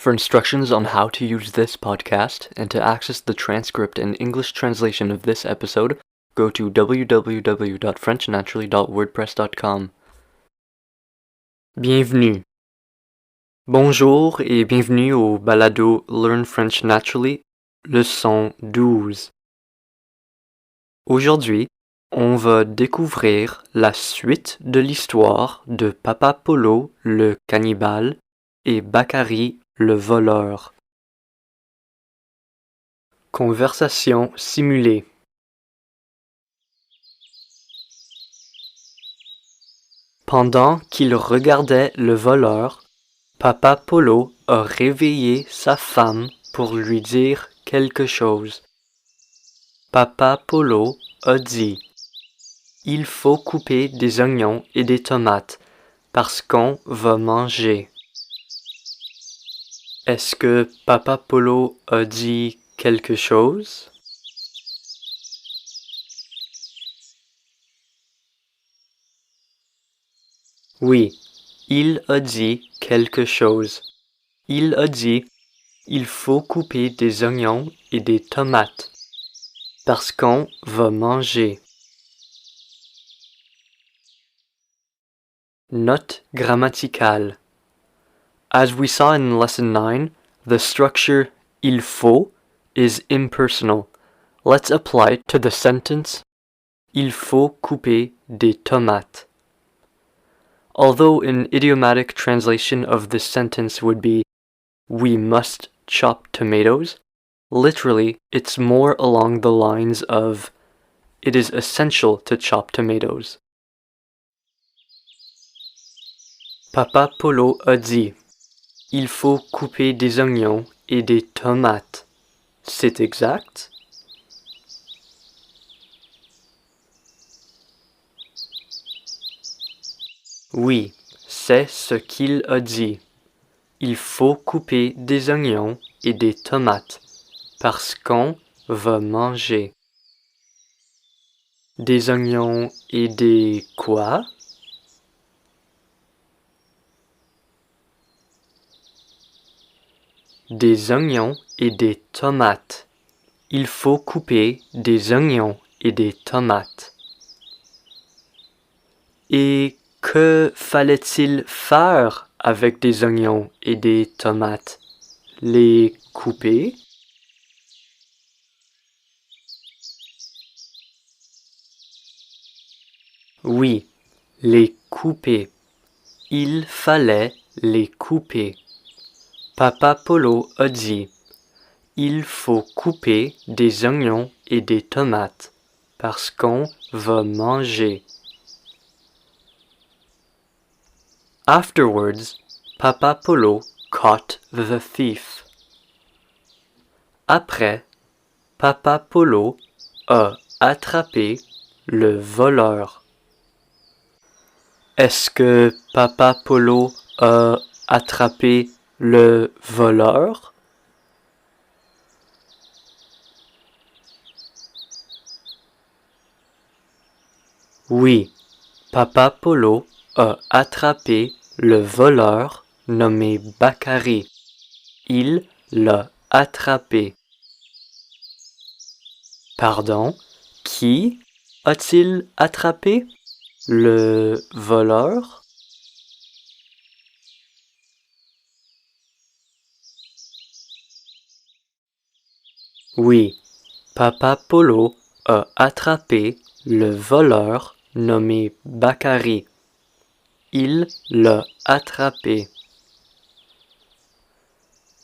For instructions on how to use this podcast and to access the transcript and English translation of this episode, go to www.frenchnaturally.wordpress.com. Bienvenue. Bonjour et bienvenue au balado Learn French Naturally, leçon 12. Aujourd'hui, on va découvrir la suite de l'histoire de Papa Polo le cannibale et Bakary le voleur. Conversation simulée. Pendant qu'il regardait le voleur, Papa Polo a réveillé sa femme pour lui dire quelque chose. Papa Polo a dit: « Il faut couper des oignons et des tomates parce qu'on va manger. » Est-ce que Papa Polo a dit quelque chose? Oui, il a dit quelque chose. Il a dit: « Il faut couper des oignons et des tomates parce qu'on va manger. » Note grammaticale. As we saw in lesson 9, the structure il faut is impersonal. Let's apply it to the sentence il faut couper des tomates. Although an idiomatic translation of this sentence would be we must chop tomatoes, literally it's more along the lines of it is essential to chop tomatoes. Papa Polo a dit: « Il faut couper des oignons et des tomates. » C'est exact? Oui, c'est ce qu'il a dit. Il faut couper des oignons et des tomates parce qu'on va manger. Des oignons et des quoi? Des oignons et des tomates. Il faut couper des oignons et des tomates. Et que fallait-il faire avec des oignons et des tomates? Les couper? Oui, les couper. Il fallait les couper. Papa Polo a dit: « Il faut couper des oignons et des tomates parce qu'on va manger. » Afterwards, Papa Polo caught the thief. Après, Papa Polo a attrapé le voleur. Est-ce que Papa Polo a attrapé le voleur? Oui, Papa Polo a attrapé le voleur nommé Bakary. Il l'a attrapé. Pardon, qui a-t-il attrapé? Le voleur? Oui, Papa Polo a attrapé le voleur nommé Bakary. Il l'a attrapé.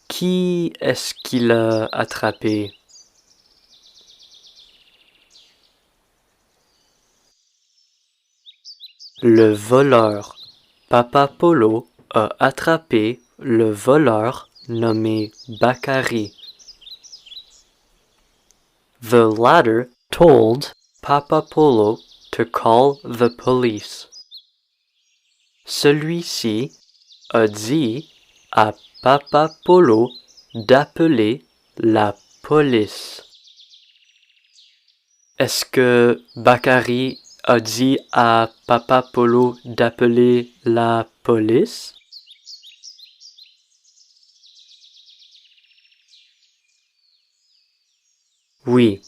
Qui est-ce qu'il a attrapé? Le voleur. Papa Polo a attrapé le voleur nommé Bakary. The latter told Papa Polo to call the police. Celui-ci a dit à Papa Polo d'appeler la police. Est-ce que Bakary a dit à Papa Polo d'appeler la police? Oui,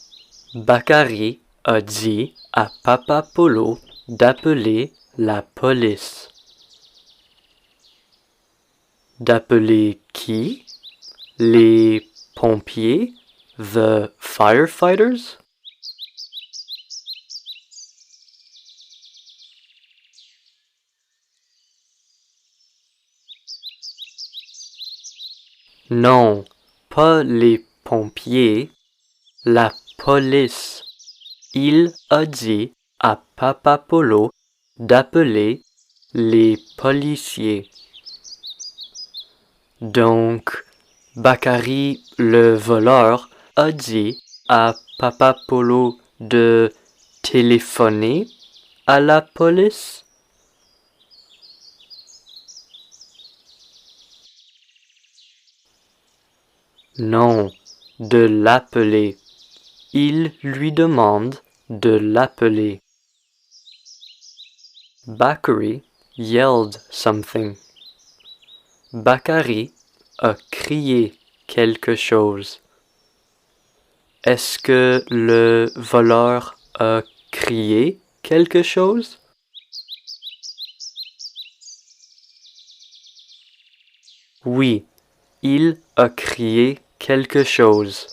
Bakary a dit à Papa Polo d'appeler la police. D'appeler qui? Les pompiers? The firefighters? Non, pas les pompiers, la police. Il a dit à Papa Polo d'appeler les policiers. Donc, Bakary le voleur a dit à Papa Polo de téléphoner à la police? Non, de l'appeler. Il lui demande de l'appeler. Bakary yelled something. Bakary a crié quelque chose. Est-ce que le voleur a crié quelque chose? Oui, il a crié quelque chose.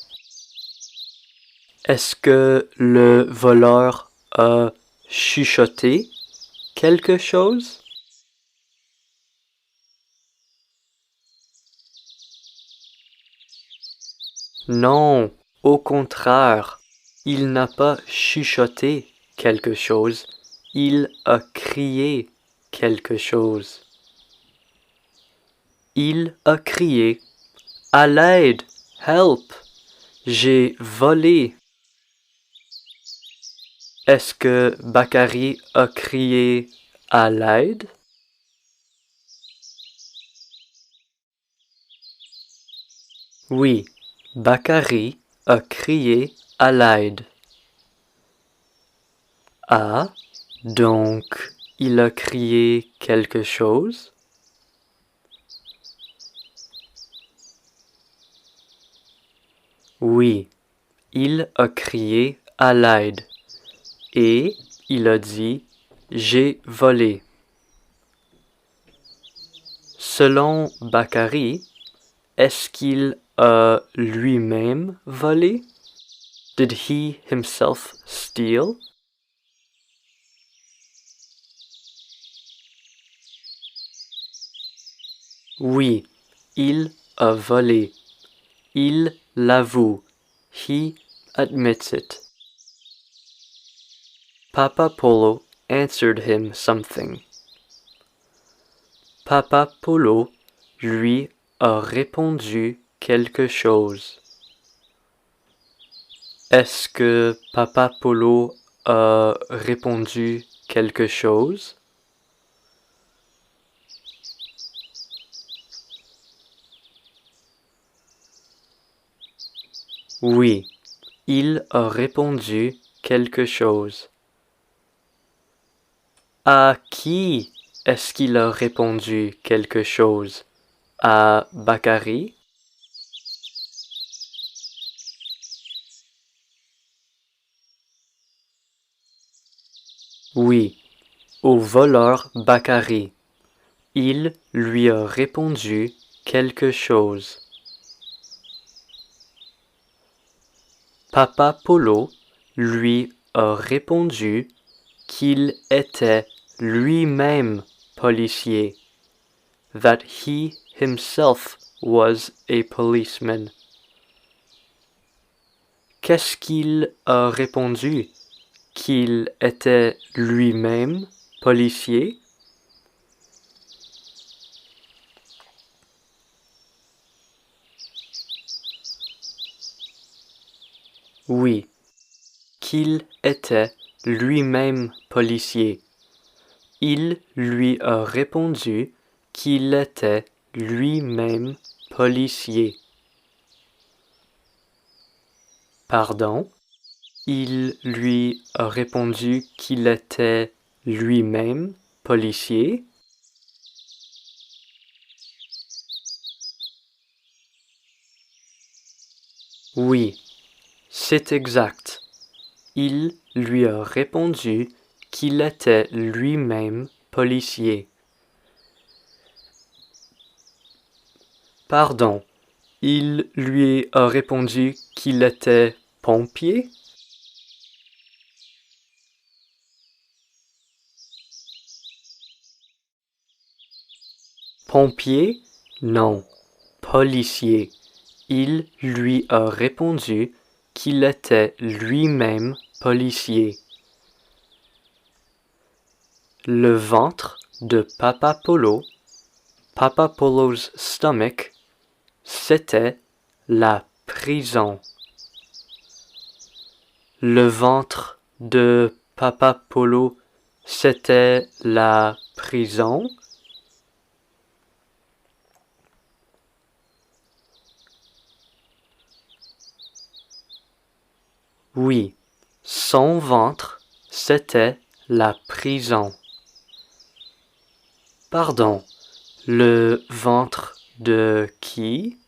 Est-ce que le voleur a chuchoté quelque chose? Non, au contraire, il n'a pas chuchoté quelque chose, il a crié quelque chose. Il a crié à l'aide, help, j'ai volé. Est-ce que Bakary a crié à l'aide? Oui, Bakary a crié à l'aide. Ah, donc il a crié quelque chose? Oui, il a crié à l'aide. Et il a dit j'ai volé. Selon Bakary, est-ce qu'il a lui-même volé? Did he himself steal? Oui, il a volé. Il l'avoue. He admits it. Papa Polo answered him something. Papa Polo lui a répondu quelque chose. Est-ce que Papa Polo a répondu quelque chose? Oui, il a répondu quelque chose. À qui est-ce qu'il a répondu quelque chose? À Bakary? Oui, au voleur Bakary. Il lui a répondu quelque chose. Papa Polo lui a répondu qu'il était lui-même policier, that he himself was a policeman. Qu'est-ce qu'il a répondu? Qu'il était lui-même policier? Oui, qu'il était lui-même policier. Il lui a répondu qu'il était lui-même policier. Pardon? Il lui a répondu qu'il était lui-même policier. Oui, c'est exact. Il lui a répondu qu'il était lui-même policier. Pardon, il lui a répondu qu'il était pompier? Pompier? Non, policier. Il lui a répondu qu'il était lui-même policier. Le ventre de Papa Polo, Papa Polo's stomach, c'était la prison. Le ventre de Papa Polo, c'était la prison. Oui, son ventre, c'était la prison. Pardon, le ventre de qui?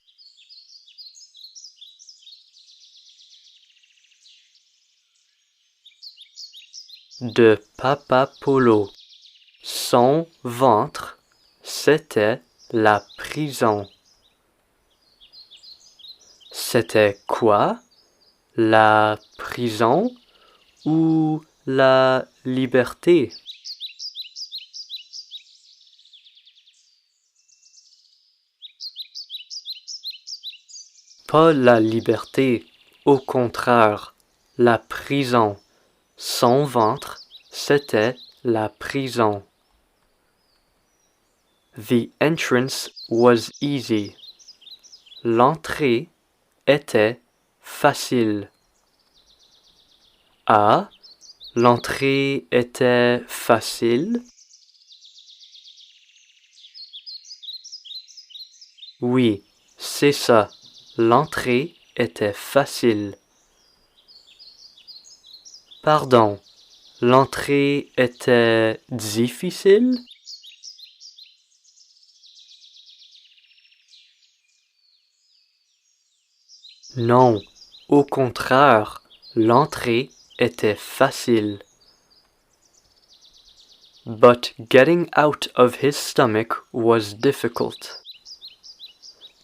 De Papa Polo. Son ventre, c'était la prison. C'était quoi? La prison ou la liberté? Pas la liberté, au contraire, la prison. Son ventre, c'était la prison. The entrance was easy. L'entrée était facile. Ah, l'entrée était facile? Oui, c'est ça. L'entrée était facile. Pardon, l'entrée était difficile? Non, au contraire, l'entrée était facile. But getting out of his stomach was difficult.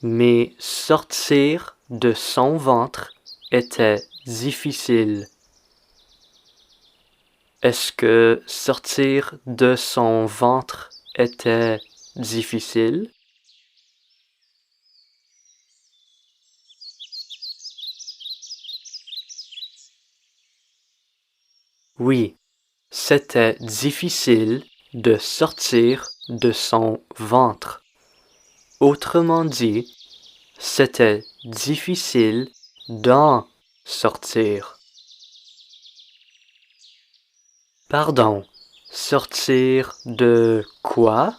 Mais sortir de son ventre était difficile. Est-ce que sortir de son ventre était difficile? Oui, c'était difficile de sortir de son ventre. Autrement dit, c'était difficile d'en sortir. Pardon, sortir de quoi?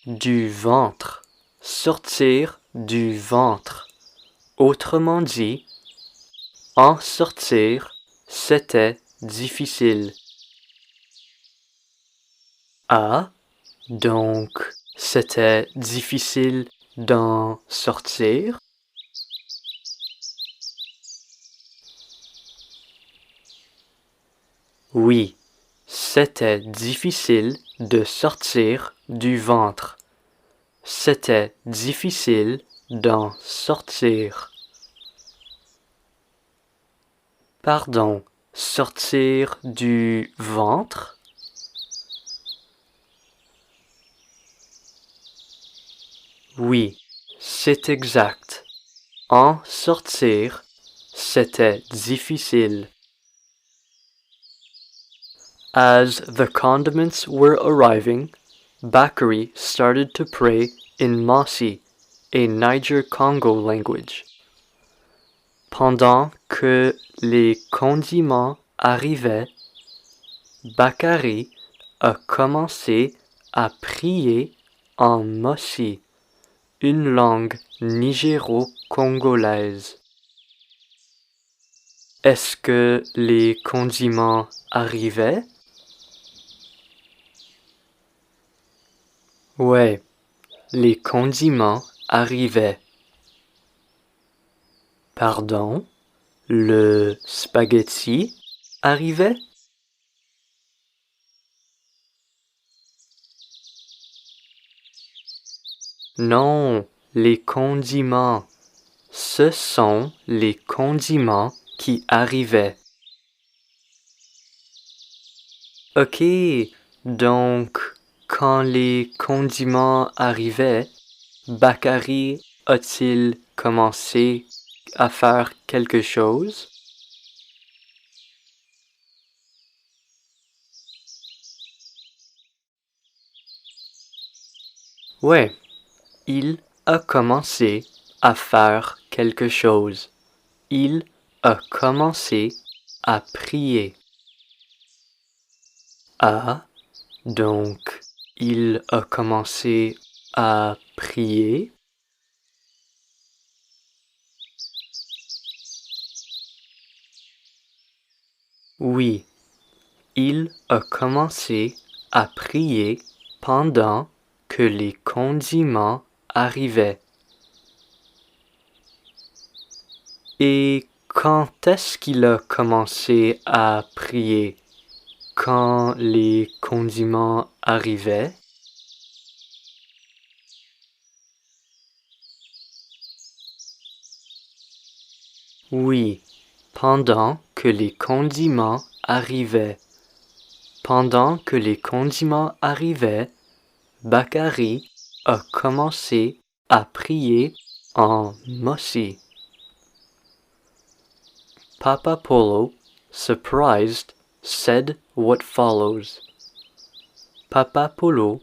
Du ventre. Sortir du ventre. Autrement dit, en sortir, c'était difficile. Ah, donc c'était difficile d'en sortir? Oui, c'était difficile de sortir du ventre. C'était difficile d'en sortir. Pardon, sortir du ventre? Oui, c'est exact. En sortir, c'était difficile. As the condiments were arriving, Bakary started to pray in Mossi, a Niger-Congo language. Pendant que les condiments arrivaient, Bakary a commencé à prier en Mossi, une langue nigéro-congolaise. Est-ce que les condiments arrivaient? Ouais, les condiments arrivaient. Pardon, le spaghetti arrivait? Non, les condiments. Ce sont les condiments qui arrivaient. Ok, donc quand les condiments arrivaient, Bakary a-t-il commencé à faire quelque chose? Ouais, il a commencé à faire quelque chose. Il a commencé à prier. Ah, donc il a commencé à prier? Oui, il a commencé à prier pendant que les condiments arrivaient. Et quand est-ce qu'il a commencé à prier? Quand les condiments arrivaient? Oui, pendant que les condiments arrivaient. Pendant que les condiments arrivaient, Bakary a commencé à prier en Mossi. Papa Polo, surprised, said what follows. Papa Polo,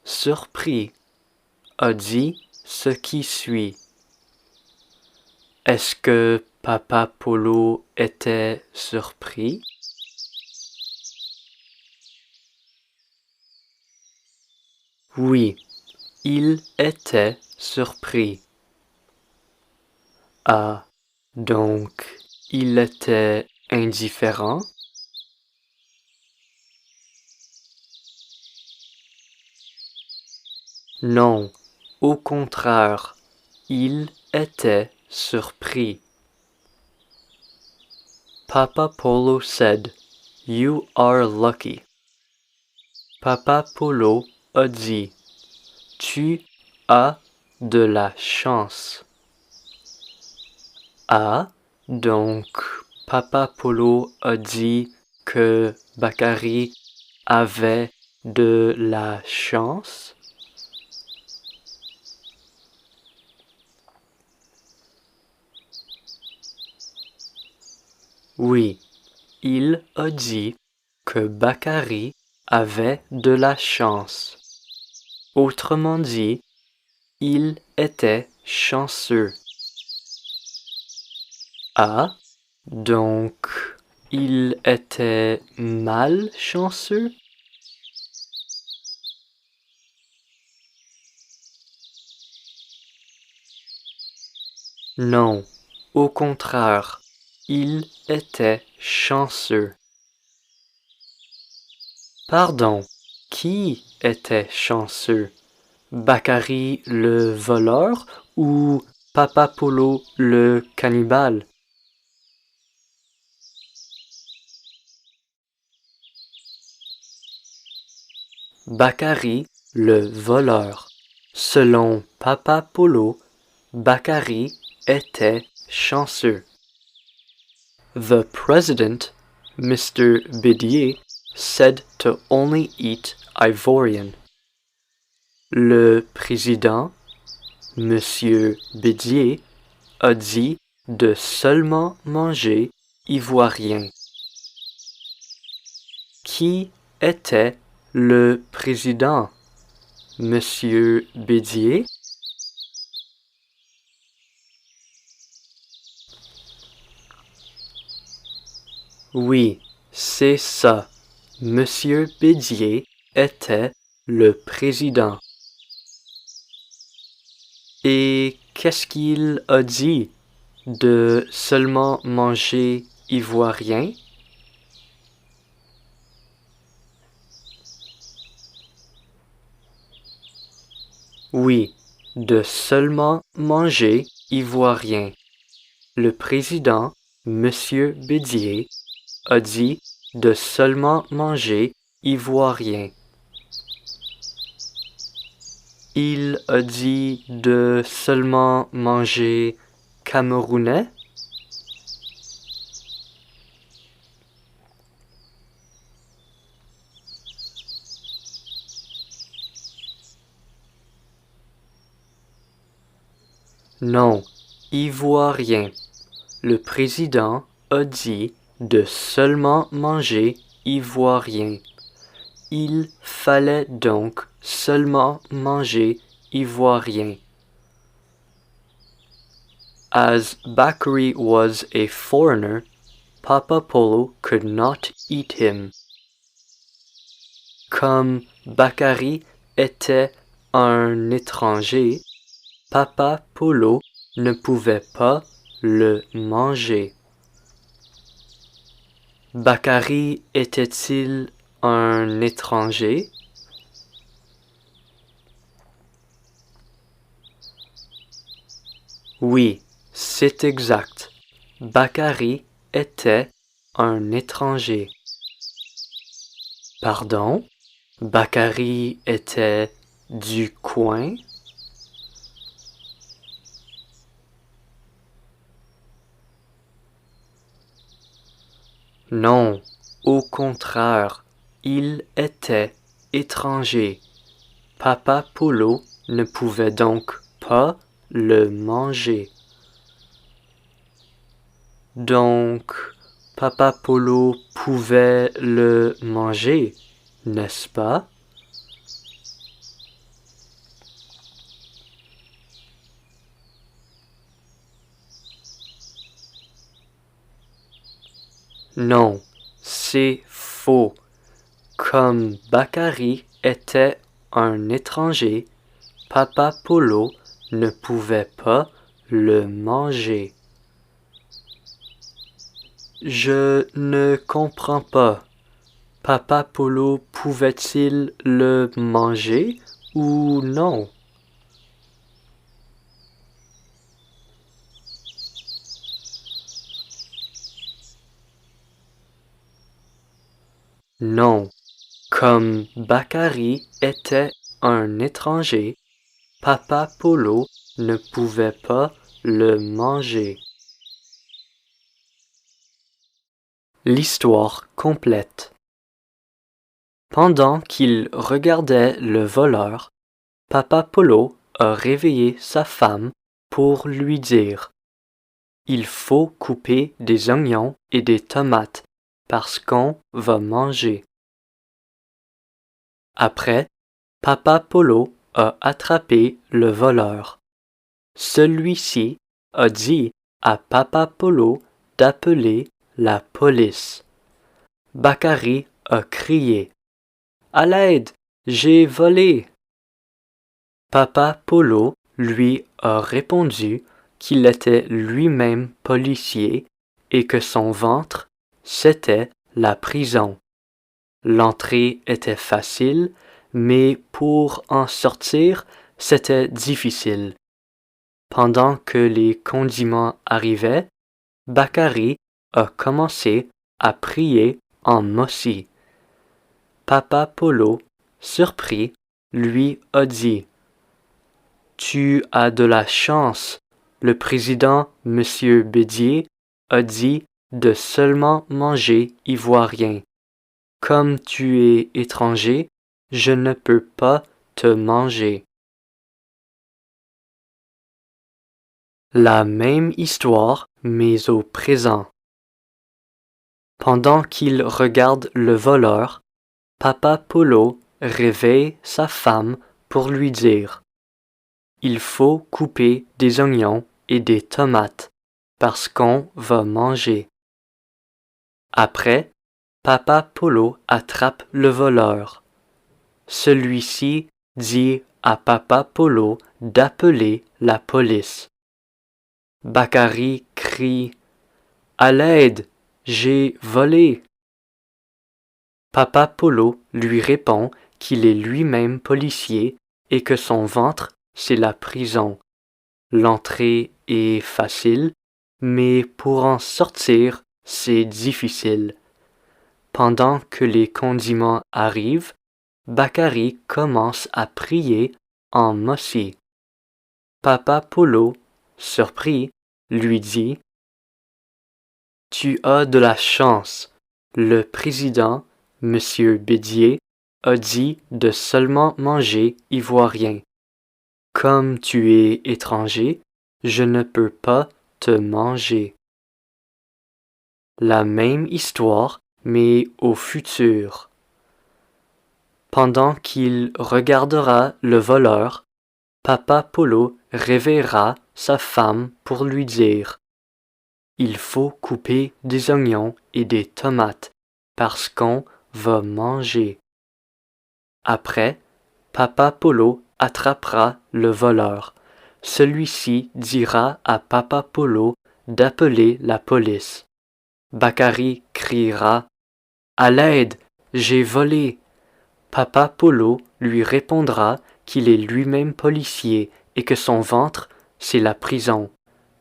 surpris, a dit ce qui suit. Est-ce que Papa Polo était surpris? Oui, il était surpris. Ah, donc il était indifférent? Non, au contraire, il était surpris. Papa Polo said, "You are lucky." Papa Polo a dit, "Tu as de la chance." Ah, donc Papa Polo a dit que Bakary avait de la chance? Oui, il a dit que Bakary avait de la chance. Autrement dit, il était chanceux. Ah, donc il était malchanceux? Non, au contraire, il était chanceux. Pardon, qui était chanceux? Bakary le voleur ou Papa Polo le cannibale? Bakary le voleur. Selon Papa Polo, Bakary était chanceux. The president, Mr. Bédier, said to only eat Ivorian. Le président, Monsieur Bédier, a dit de seulement manger ivoirien. Qui était le président? Monsieur Bédier? Oui, c'est ça. Monsieur Bédier était le président. Et qu'est-ce qu'il a dit? De seulement manger ivoirien? Oui, de seulement manger ivoirien. Le président, Monsieur Bédier, a dit de seulement manger ivoirien. Il a dit de seulement manger camerounais? Non, ivoirien. Le président a dit de seulement manger ivoirien. Il fallait donc seulement manger ivoirien. As Bakary was a foreigner, Papa Polo could not eat him. Comme Bakary était un étranger, Papa Polo ne pouvait pas le manger. Bakary était-il un étranger? Oui, c'est exact. Bakary était un étranger. Pardon? Bakary était du coin? Non, au contraire, il était étranger. Papa Polo ne pouvait donc pas le manger. Donc, Papa Polo pouvait le manger, n'est-ce pas? Non, c'est faux. Comme Bakary était un étranger, Papa Polo ne pouvait pas le manger. Je ne comprends pas. Papa Polo pouvait-il le manger ou non? Non. Comme Bakary était un étranger, Papa Polo ne pouvait pas le manger. L'histoire complète. Pendant qu'il regardait le voleur, Papa Polo a réveillé sa femme pour lui dire « Il faut couper des oignons et des tomates parce qu'on va manger. » Après, Papa Polo a attrapé le voleur. Celui-ci a dit à Papa Polo d'appeler la police. Bakary a crié « À l'aide, j'ai volé !» Papa Polo lui a répondu qu'il était lui-même policier et que son ventre, c'était la prison. L'entrée était facile, mais pour en sortir, c'était difficile. Pendant que les condiments arrivaient, Bakary a commencé à prier en Mossi. Papa Polo, surpris, lui a dit « Tu as de la chance, le président Monsieur Bédier a dit de seulement manger ivoirien. Comme tu es étranger, je ne peux pas te manger. » La même histoire, mais au présent. Pendant qu'il regarde le voleur, Papa Polo réveille sa femme pour lui dire « Il faut couper des oignons et des tomates parce qu'on va manger. » Après, Papa Polo attrape le voleur. Celui-ci dit à Papa Polo d'appeler la police. Bakary crie « À l'aide, j'ai volé !» Papa Polo lui répond qu'il est lui-même policier et que son ventre, c'est la prison. L'entrée est facile, mais pour en sortir, c'est difficile. Pendant que les condiments arrivent, Bakari commence à prier en Mossi. Papa Polo, surpris, lui dit « Tu as de la chance. Le président, Monsieur Bédier, a dit de seulement manger ivoirien. Comme tu es étranger, je ne peux pas te manger. » La même histoire, mais au futur. Pendant qu'il regardera le voleur, Papa Polo réveillera sa femme pour lui dire « Il faut couper des oignons et des tomates parce qu'on va manger. » Après, Papa Polo attrapera le voleur. Celui-ci dira à Papa Polo d'appeler la police. Bakari criera « À l'aide, j'ai volé !» Papa Polo lui répondra qu'il est lui-même policier et que son ventre, c'est la prison.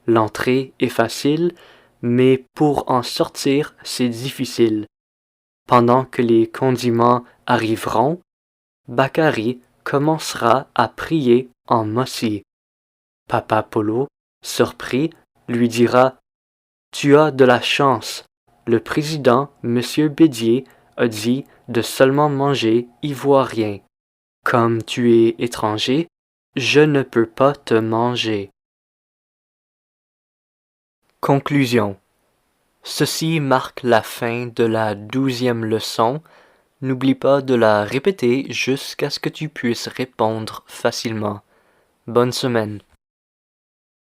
L'entrée est facile, mais pour en sortir, c'est difficile. Pendant que les condiments arriveront, Bakari commencera à prier en Mossi. Papa Polo, surpris, lui dira « Tu as de la chance. Le président, Monsieur Bédier, a dit de seulement manger ivoirien. Comme tu es étranger, je ne peux pas te manger. » Conclusion. Ceci marque la fin de la 12e leçon. N'oublie pas de la répéter jusqu'à ce que tu puisses répondre facilement. Bonne semaine.